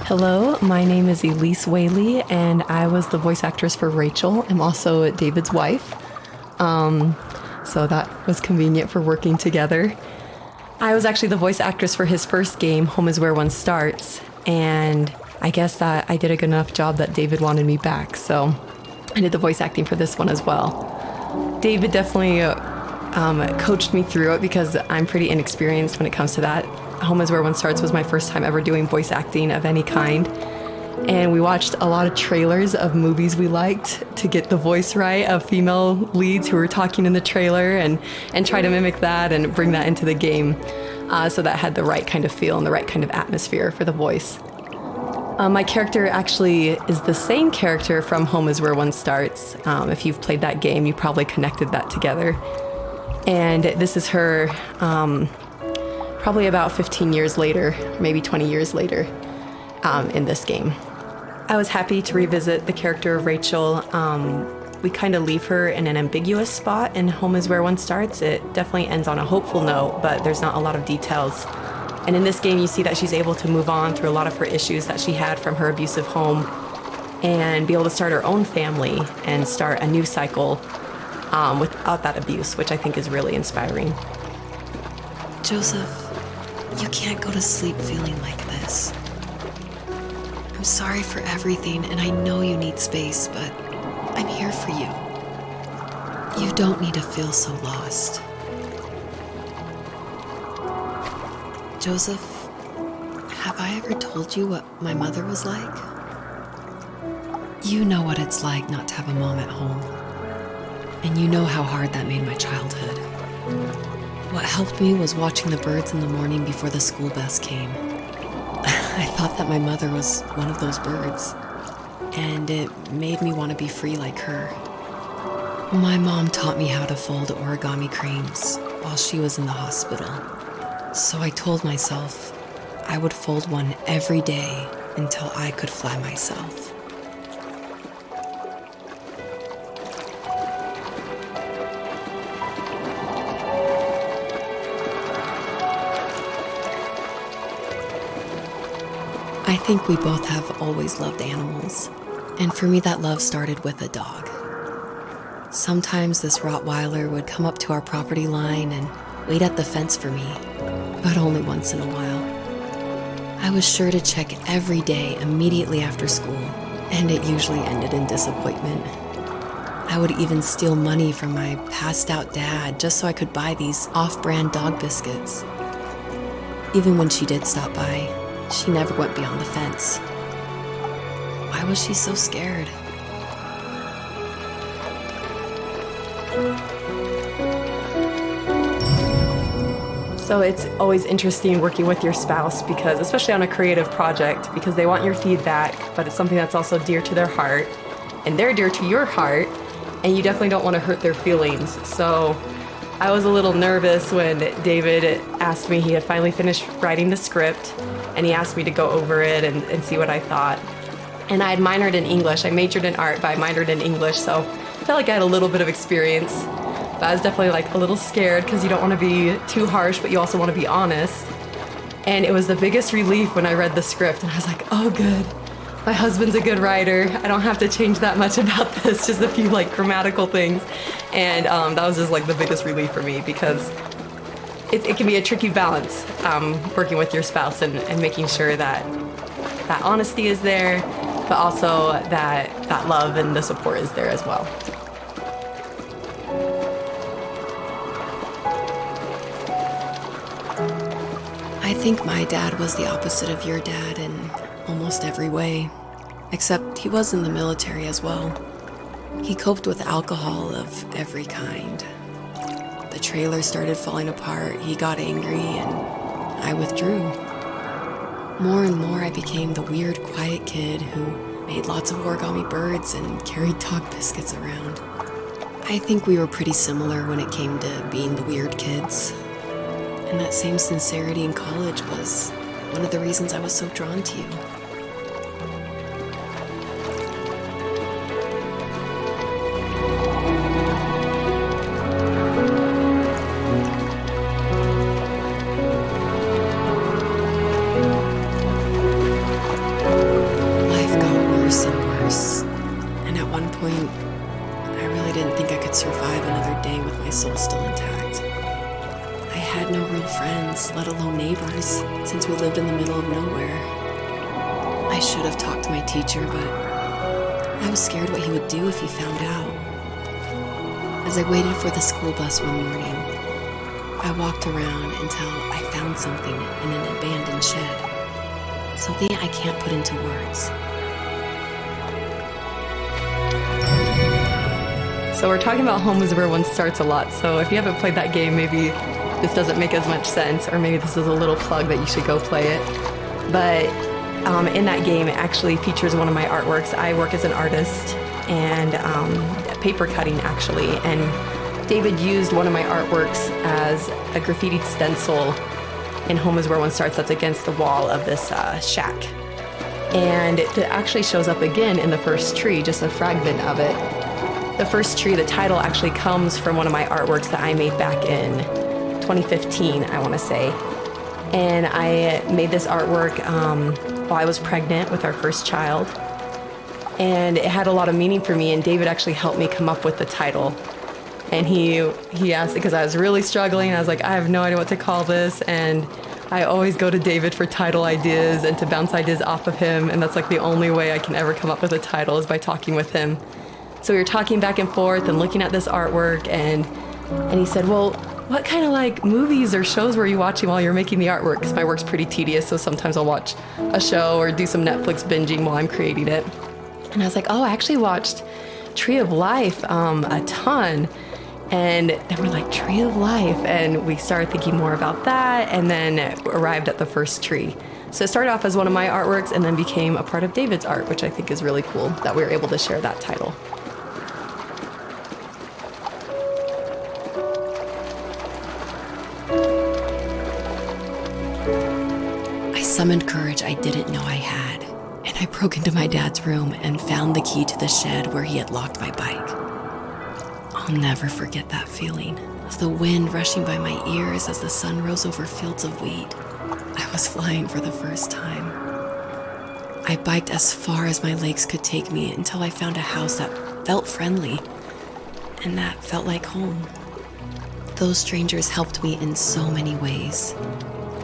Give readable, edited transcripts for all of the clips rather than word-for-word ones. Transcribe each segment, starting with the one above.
Hello, my name is David Wehle, and I was the voice actress for Rachel. I'm also David's wife, so that was convenient for working together. I was actually the voice actress for his first game, Home is Where One Starts, and I guess that I did a good enough job that David wanted me back, so I did the voice acting for this one as well. David definitely coached me through it because I'm pretty inexperienced when it comes to that. Home is Where One Starts was my first time ever doing voice acting of any kind. And we watched a lot of trailers of movies we liked to get the voice right of female leads who were talking in the trailer and try to mimic that and bring that into the game. So that had the right kind of feel and the right kind of atmosphere for the voice. My character actually is the same character from Home is Where One Starts. If you've played that game, you probably connected that together. And this is her probably about 15 years later, maybe 20 years later in this game. I was happy to revisit the character of Rachel. We kind of leave her in an ambiguous spot in Home is Where One Starts. It definitely ends on a hopeful note, but there's not a lot of details. And in this game, you see that she's able to move on through a lot of her issues that she had from her abusive home and be able to start her own family and start a new cycle without that abuse, which I think is really inspiring. Joseph, you can't go to sleep feeling like this. I'm sorry for everything, and I know you need space, but I'm here for you. You don't need to feel so lost. Joseph, have I ever told you what my mother was like? You know what it's like not to have a mom at home. And you know how hard that made my childhood. What helped me was watching the birds in the morning before the school bus came. I thought that my mother was one of those birds, and it made me want to be free like her. My mom taught me how to fold origami cranes while she was in the hospital. So I told myself I would fold one every day until I could fly myself. I think we both have always loved animals, and for me that love started with a dog. Sometimes this Rottweiler would come up to our property line and wait at the fence for me, but only once in a while. I was sure to check every day immediately after school, and it usually ended in disappointment. I would even steal money from my passed out dad just so I could buy these off-brand dog biscuits. Even when she did stop by, she never went beyond the fence. Why was she so scared? So it's always interesting working with your spouse because, especially on a creative project, because they want your feedback, but it's something that's also dear to their heart, and they're dear to your heart, and you definitely don't want to hurt their feelings. So I was a little nervous when David asked me, he had finally finished writing the script, and he asked me to go over it and see what I thought. And I had minored in English. I majored in art, but I minored in English, so I felt like I had a little bit of experience. But I was definitely like a little scared because you don't want to be too harsh, but you also want to be honest. And it was the biggest relief when I read the script, and I was like, oh, good. My husband's a good writer. I don't have to change that much about this, just a few like grammatical things. And that was just like the biggest relief for me because it can be a tricky balance working with your spouse and making sure that that honesty is there, but also that love and the support is there as well. I think my dad was the opposite of your dad in almost every way, except he was in the military as well. He coped with alcohol of every kind. The trailer started falling apart, he got angry, and I withdrew. More and more I became the weird, quiet kid who made lots of origami birds and carried dog biscuits around. I think we were pretty similar when it came to being the weird kids. And that same sincerity in college was one of the reasons I was so drawn to you. survive another day with my soul still intact. I had no real friends, let alone neighbors, since we lived in the middle of nowhere. I should have talked to my teacher, but I was scared what he would do if he found out. As I waited for the school bus one morning, I walked around until I found something in an abandoned shed. Something I can't put into words. So we're talking about home is where one starts a lot. So if you haven't played that game, maybe this doesn't make as much sense, or maybe this is a little plug that you should go play it. But in that game, it actually features one of my artworks. I work as an artist and paper cutting, actually. And David used one of my artworks as a graffitied stencil in Home is Where One Starts that's against the wall of this shack. And it actually shows up again in the first tree, just a fragment of it. The first tree, the title actually comes from one of my artworks that I made back in 2015, I want to say. And I made this artwork while I was pregnant with our first child. And it had a lot of meaning for me, and David actually helped me come up with the title. And he asked, because I was really struggling, I was like, I have no idea what to call this, and I always go to David for title ideas and to bounce ideas off of him, and that's like the only way I can ever come up with a title is by talking with him. So we were talking back and forth and looking at this artwork, and he said, well, what kind of like movies or shows were you watching while you're making the artwork? Because my work's pretty tedious, so sometimes I'll watch a show or do some Netflix binging while I'm creating it. And I was like, oh, I actually watched Tree of Life a ton. And then we're like, Tree of Life. And we started thinking more about that, and then arrived at the first tree. So it started off as one of my artworks and then became a part of David's art, which I think is really cool that we were able to share that title. I summoned courage I didn't know I had, and I broke into my dad's room and found the key to the shed where he had locked my bike. I'll never forget that feeling of the wind rushing by my ears as the sun rose over fields of wheat. I was flying for the first time. I biked as far as my legs could take me until I found a house that felt friendly and that felt like home. Those strangers helped me in so many ways.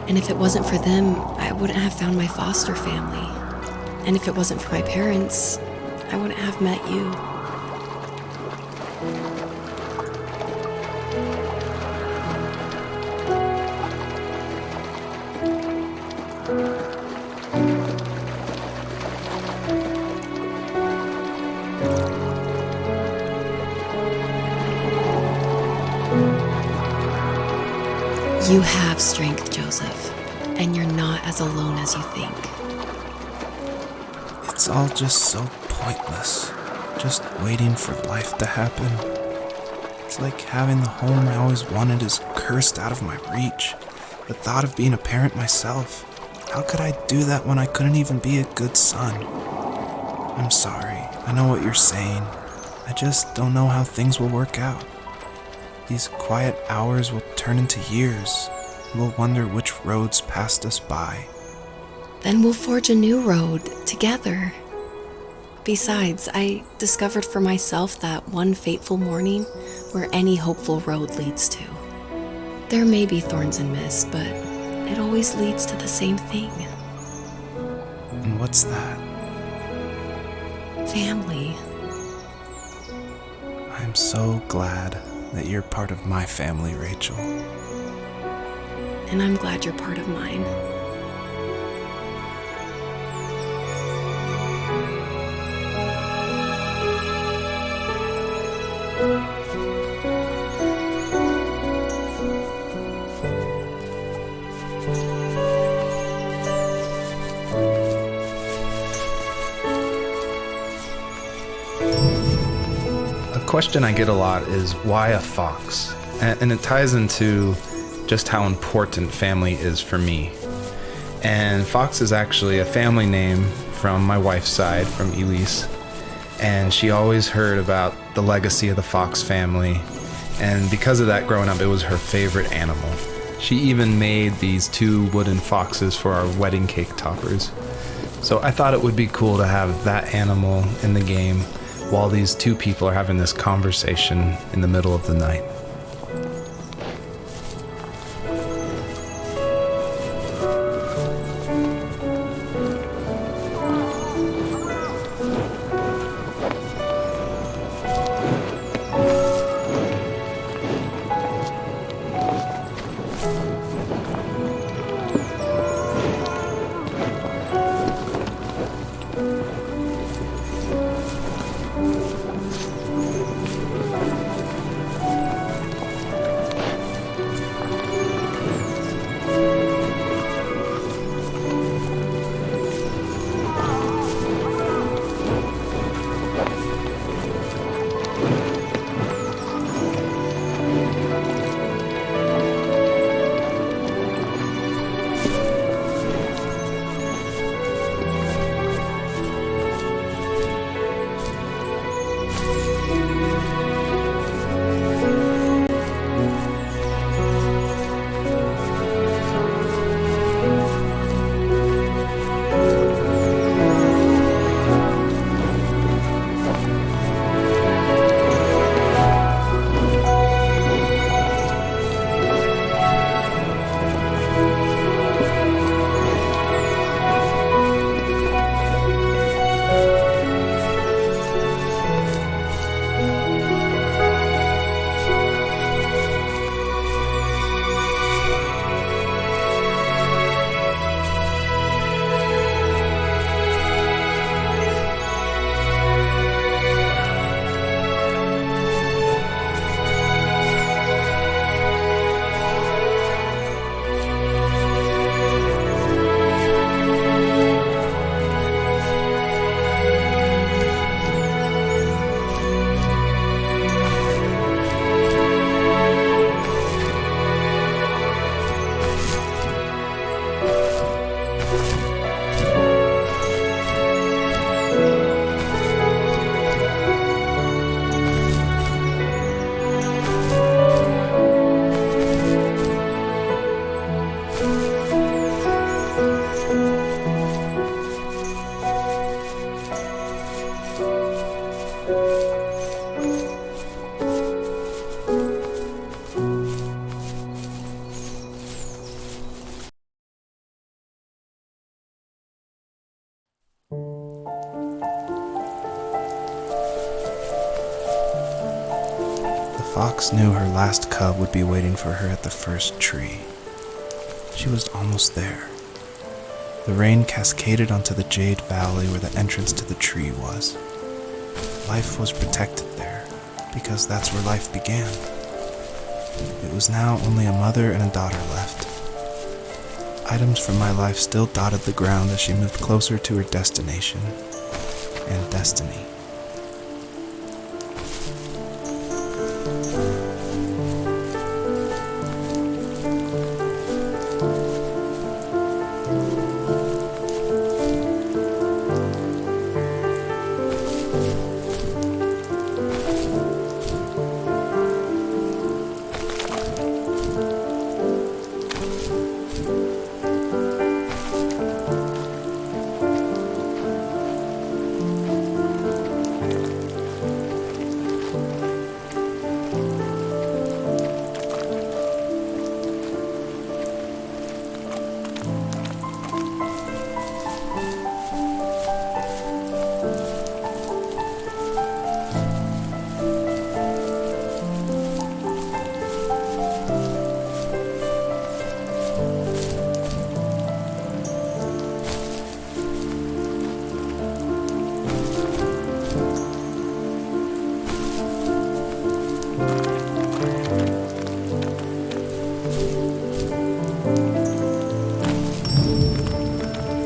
And if it wasn't for them, I wouldn't have found my foster family. And if it wasn't for my parents, I wouldn't have met you. You have strength, Joseph, and you're not as alone as you think. It's all just so pointless, just waiting for life to happen. It's like having the home I always wanted is cursed out of my reach. The thought of being a parent myself, how could I do that when I couldn't even be a good son? I'm sorry, I know what you're saying. I just don't know how things will work out. These quiet hours will turn into years, and we'll wonder which roads passed us by. Then we'll forge a new road together. Besides, I discovered for myself that one fateful morning where any hopeful road leads to. There may be thorns and mist, but it always leads to the same thing. And what's that? Family. I'm so glad that you're part of my family, Rachel. And I'm glad you're part of mine. A question I get a lot is why a fox? And it ties into just how important family is for me. And Fox is actually a family name from my wife's side, from Elise. And she always heard about the legacy of the Fox family. And because of that, growing up, it was her favorite animal. She even made these 2 wooden foxes for our wedding cake toppers. So I thought it would be cool to have that animal in the game while these two people are having this conversation in the middle of the night. The fox knew her last cub would be waiting for her at the first tree. She was almost there. The rain cascaded onto the jade valley where the entrance to the tree was. Life was protected there, because that's where life began. It was now only a mother and a daughter left. Items from my life still dotted the ground as she moved closer to her destination and destiny.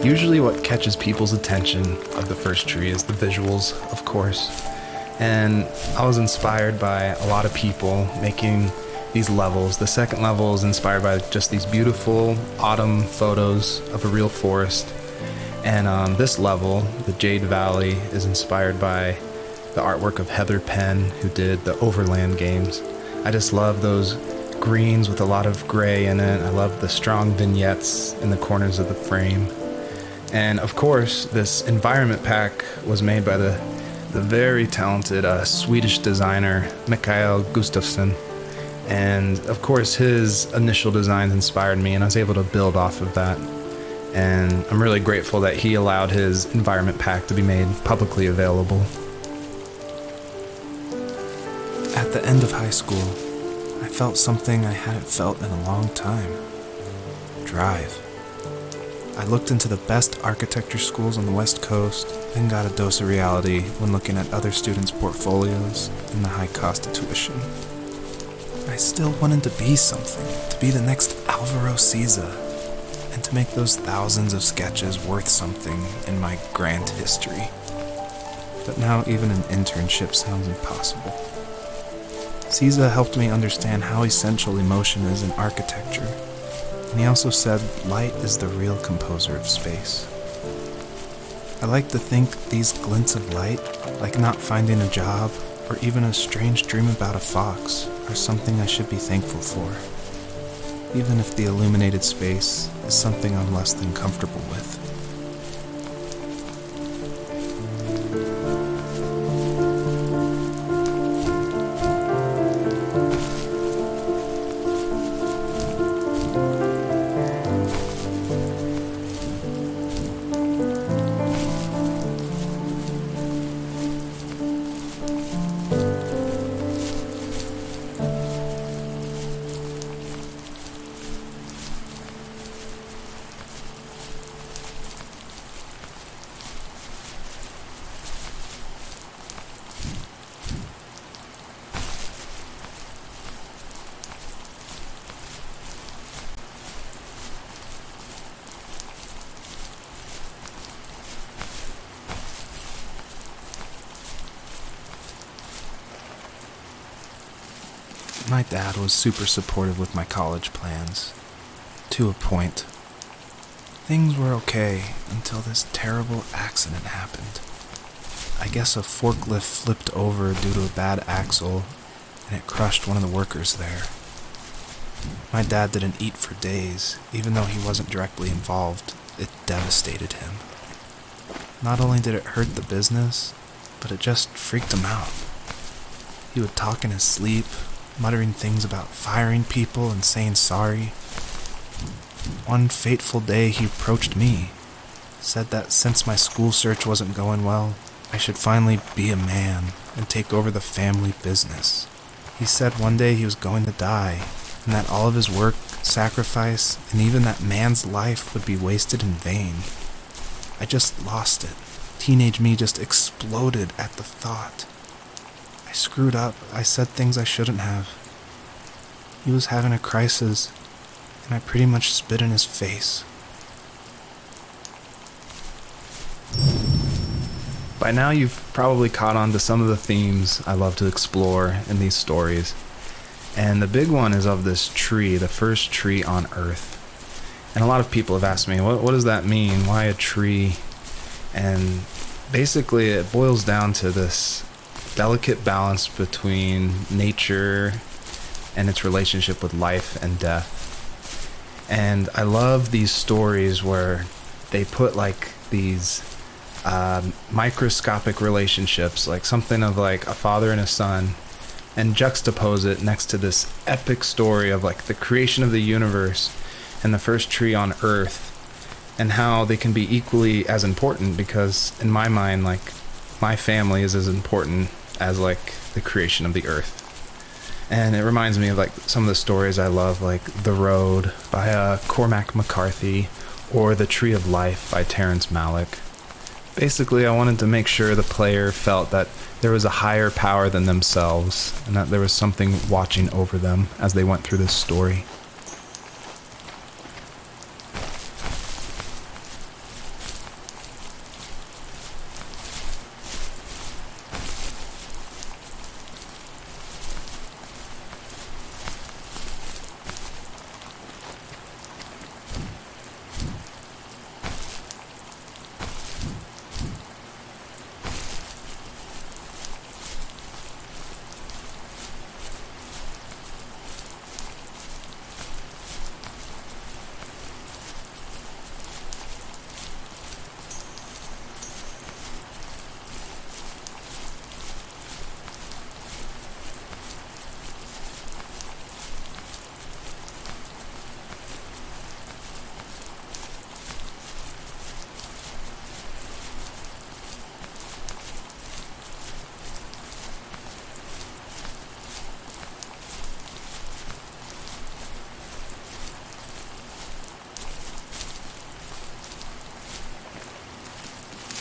Usually what catches people's attention of the first tree is the visuals, of course. And I was inspired by a lot of people making these levels. The second level is inspired by just these beautiful autumn photos of a real forest. And this level, the Jade Valley, is inspired by the artwork of Heather Penn, who did the Overland games. I just love those greens with a lot of gray in it. I love the strong vignettes in the corners of the frame. And of course, this environment pack was made by the the very talented Swedish designer Mikael Gustafsson. And of course, his initial designs inspired me, and I was able to build off of that. And I'm really grateful that he allowed his environment pack to be made publicly available. At the end of high school, I felt something I hadn't felt in a long time. Drive. I looked into the best architecture schools on the West Coast, then got a dose of reality when looking at other students' portfolios and the high cost of tuition. I still wanted to be something, to be the next Alvaro Siza, and to make those thousands of sketches worth something in my grand history. But now even an internship sounds impossible. Siza helped me understand how essential emotion is in architecture, and he also said light is the real composer of space. I like to think these glints of light, like not finding a job or even a strange dream about a fox, are something I should be thankful for, even if the illuminated space is something I'm less than comfortable with. My dad was super supportive with my college plans, to a point. Things were okay until this terrible accident happened. I guess a forklift flipped over due to a bad axle, and it crushed one of the workers there. My dad didn't eat for days, even though he wasn't directly involved. It devastated him. Not only did it hurt the business, but it just freaked him out. He would talk in his sleep, muttering things about firing people and saying sorry. One fateful day he approached me, said that since my school search wasn't going well, I should finally be a man and take over the family business. He said one day he was going to die, and that all of his work, sacrifice, and even that man's life would be wasted in vain. I just lost it. Teenage me just exploded at the thought. I screwed up. I said things I shouldn't have. He was having a crisis, and I pretty much spit in his face. By now you've probably caught on to some of the themes I love to explore in these stories. And the big one is of this tree, the first tree on Earth. And a lot of people have asked me, what does that mean? Why a tree? And basically it boils down to this delicate balance between nature and its relationship with life and death. And I love these stories where they put like these microscopic relationships, like something of like a father and a son, and juxtapose it next to this epic story of like the creation of the universe and the first tree on Earth, and how they can be equally as important, because in my mind, like, my family is as important as like the creation of the earth. And it reminds me of like some of the stories I love, like The Road by Cormac McCarthy, or The Tree of Life by Terrence Malick. Basically, I wanted to make sure the player felt that there was a higher power than themselves, and that there was something watching over them as they went through this story.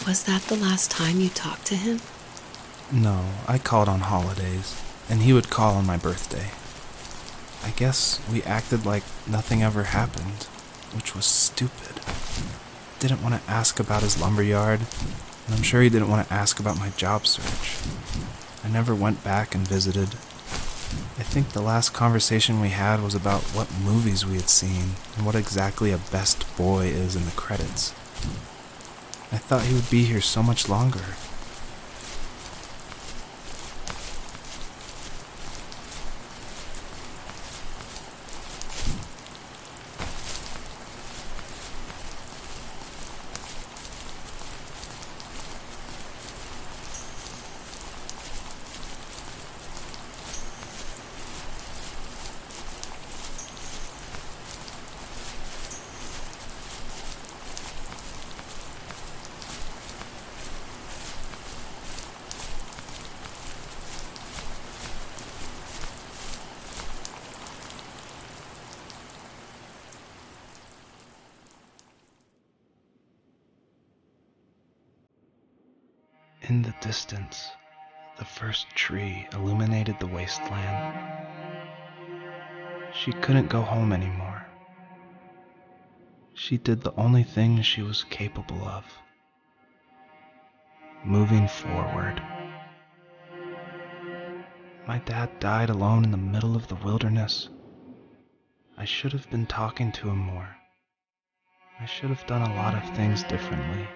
Was that the last time you talked to him? No, I called on holidays, and he would call on my birthday. I guess we acted like nothing ever happened, which was stupid. Didn't want to ask about his lumberyard, and I'm sure he didn't want to ask about my job search. I never went back and visited. I think the last conversation we had was about what movies we had seen and what exactly a best boy is in the credits. I thought he would be here so much longer. In the distance, the first tree illuminated the wasteland. She couldn't go home anymore. She did the only thing she was capable of: moving forward. My dad died alone in the middle of the wilderness. I should have been talking to him more. I should have done a lot of things differently.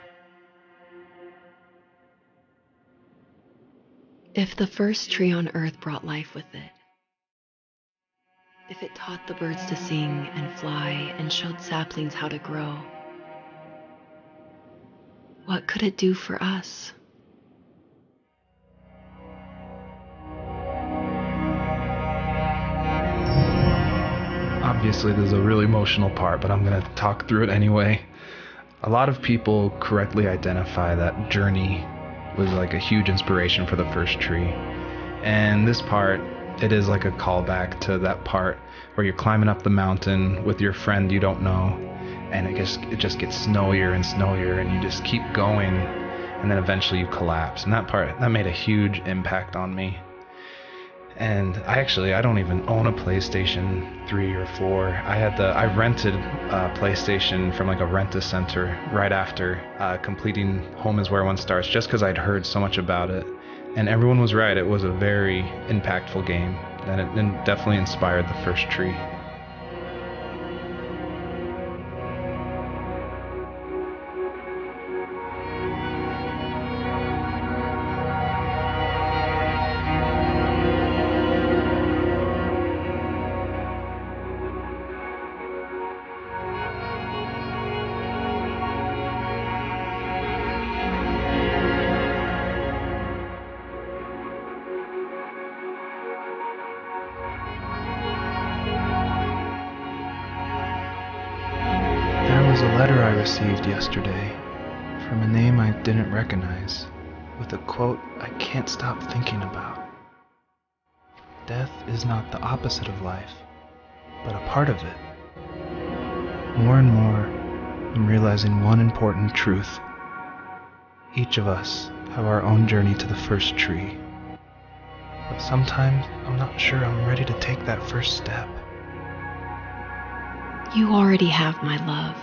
If the first tree on earth brought life with it, if it taught the birds to sing and fly and showed saplings how to grow, what could it do for us? Obviously, this is a really emotional part, but I'm going to talk through it anyway. A lot of people correctly identify that journey was like a huge inspiration for the first tree. And this part, it is like a callback to that part where you're climbing up the mountain with your friend you don't know, and it just gets snowier and snowier, and you just keep going, and then eventually you collapse. And that part, that made a huge impact on me. And I don't even own a PlayStation 3 or 4. I rented a PlayStation from like a rent-a-center right after completing Home is Where One Starts, just because I'd heard so much about it. And everyone was right, it was a very impactful game, and it definitely inspired the first tree. There was a letter I received yesterday from a name I didn't recognize, with a quote I can't stop thinking about. Death is not the opposite of life, but a part of it. More and more, I'm realizing one important truth. Each of us have our own journey to the first tree. But sometimes I'm not sure I'm ready to take that first step. You already have my love.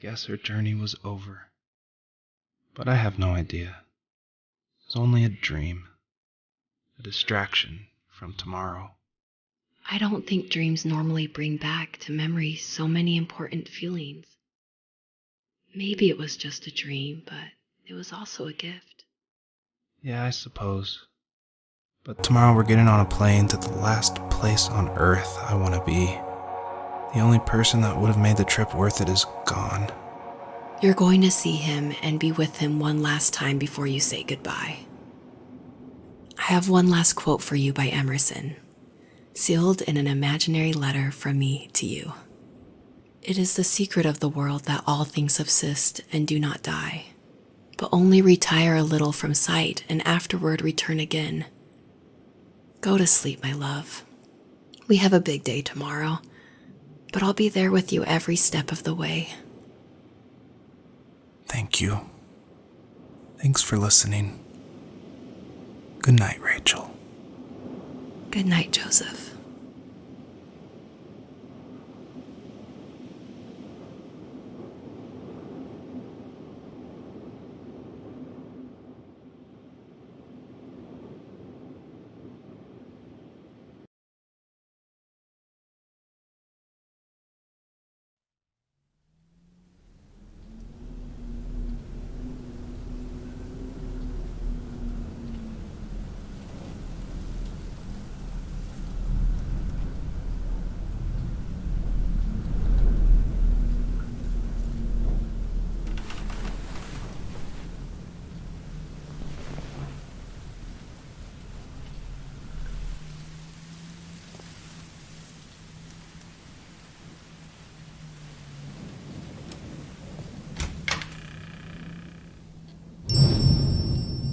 guess her journey was over. But I have no idea. It was only a dream. A distraction from tomorrow. I don't think dreams normally bring back to memory so many important feelings. Maybe it was just a dream, but it was also a gift. Yeah, I suppose. But tomorrow we're getting on a plane to the last place on Earth I want to be. The only person that would have made the trip worth it is gone. You're going to see him and be with him one last time before you say goodbye. I have one last quote for you by Emerson, sealed in an imaginary letter from me to you. It is the secret of the world that all things subsist and do not die, but only retire a little from sight and afterward return again. Go to sleep, my love. We have a big day tomorrow, but I'll be there with you every step of the way. Thank you. Thanks for listening. Good night, Rachel. Good night, Joseph.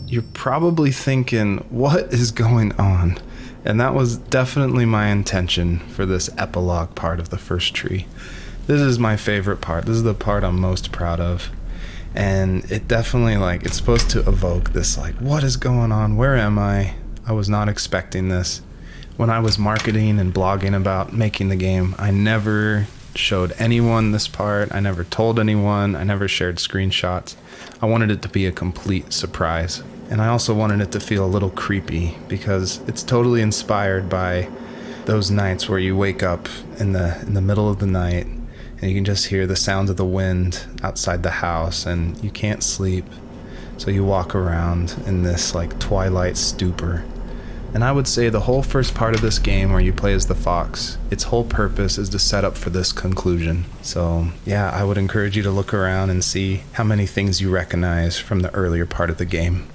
You're probably thinking, what is going on? And that was definitely my intention for this epilogue part of the first tree. This is my favorite part. This is the part I'm most proud of. And it definitely, it's supposed to evoke this, what is going on? Where am I? I was not expecting this. When I was marketing and blogging about making the game, I never showed anyone this part. I never told anyone. I never shared screenshots. I wanted it to be a complete surprise. And I also wanted it to feel a little creepy because it's totally inspired by those nights where you wake up in the middle of the night and you can just hear the sounds of the wind outside the house and you can't sleep. So you walk around in this twilight stupor. And I would say the whole first part of this game where you play as the fox, its whole purpose is to set up for this conclusion. So yeah, I would encourage you to look around and see how many things you recognize from the earlier part of the game.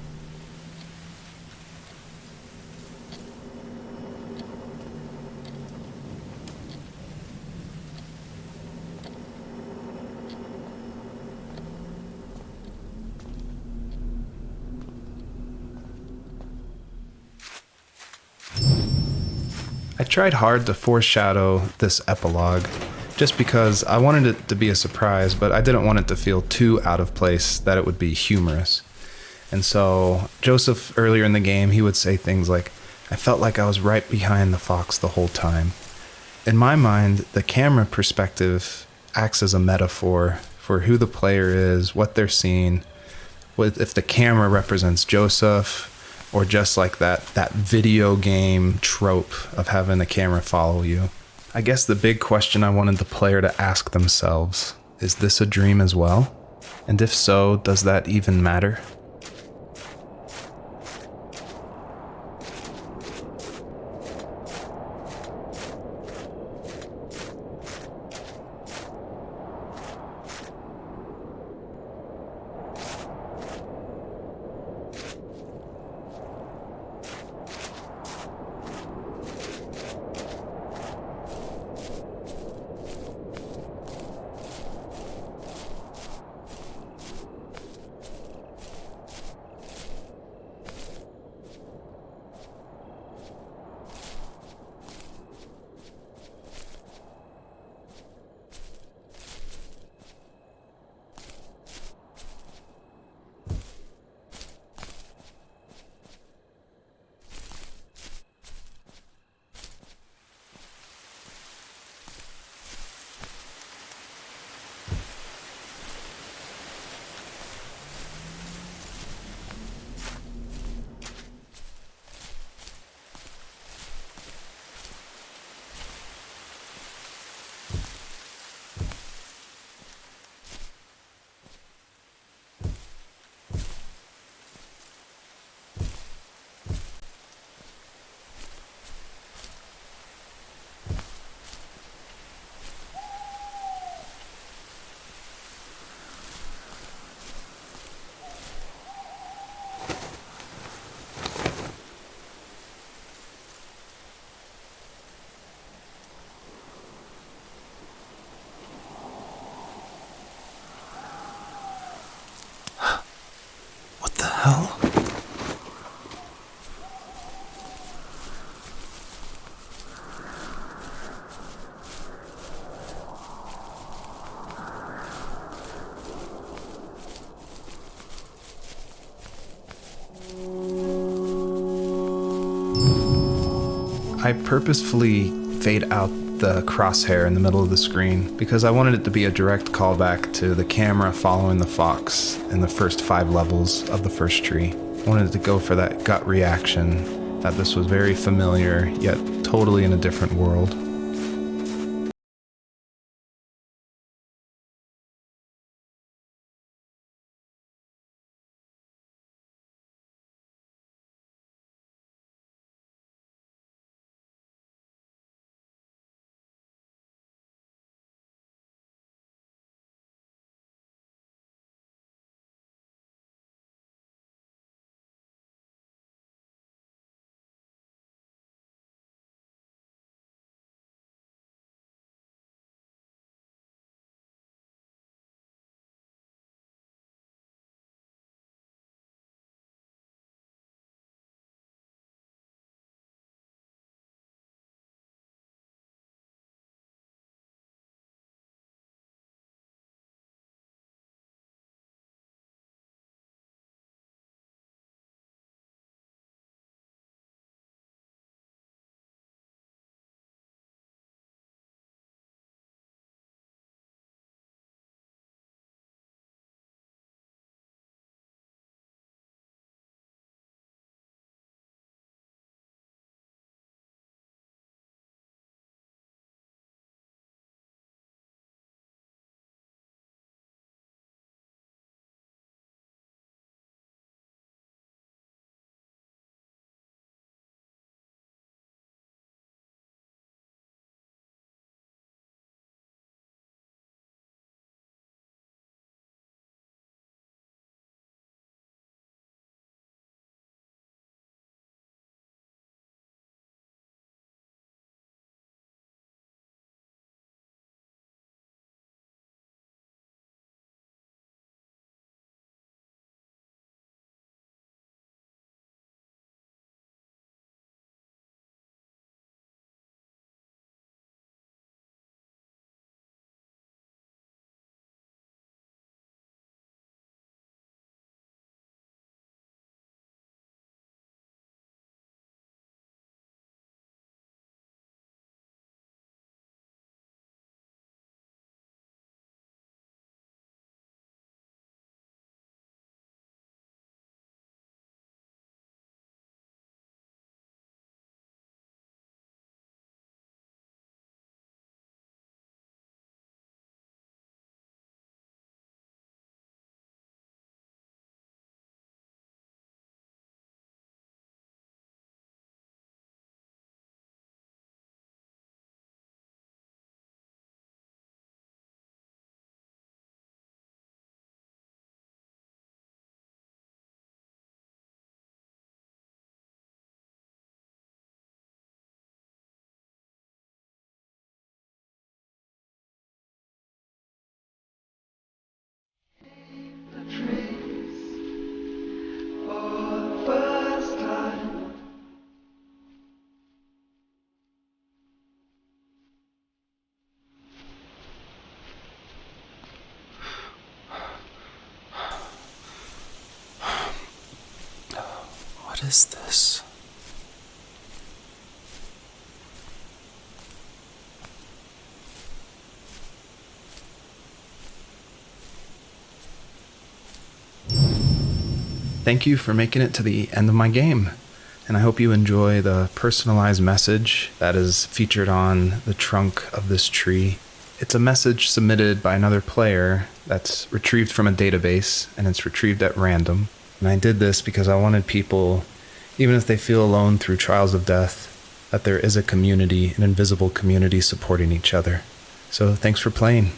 I tried hard to foreshadow this epilogue just because I wanted it to be a surprise, but I didn't want it to feel too out of place that it would be humorous. And so Joseph, earlier in the game, he would say things like, I felt like I was right behind the fox the whole time. In my mind, the camera perspective acts as a metaphor for who the player is, what they're seeing, if the camera represents Joseph, or just that video game trope of having the camera follow you. I guess the big question I wanted the player to ask themselves, is this a dream as well? And if so, does that even matter? hell? I purposefully fade out the crosshair in the middle of the screen because I wanted it to be a direct callback to the camera following the fox in the first 5 levels of the first tree. I wanted it to go for that gut reaction that this was very familiar, yet totally in a different world. What is this? Thank you for making it to the end of my game, and I hope you enjoy the personalized message that is featured on the trunk of this tree. It's a message submitted by another player that's retrieved from a database, and it's retrieved at random. And I did this because I wanted people, even if they feel alone through trials of death, that there is a community, an invisible community supporting each other. So thanks for playing.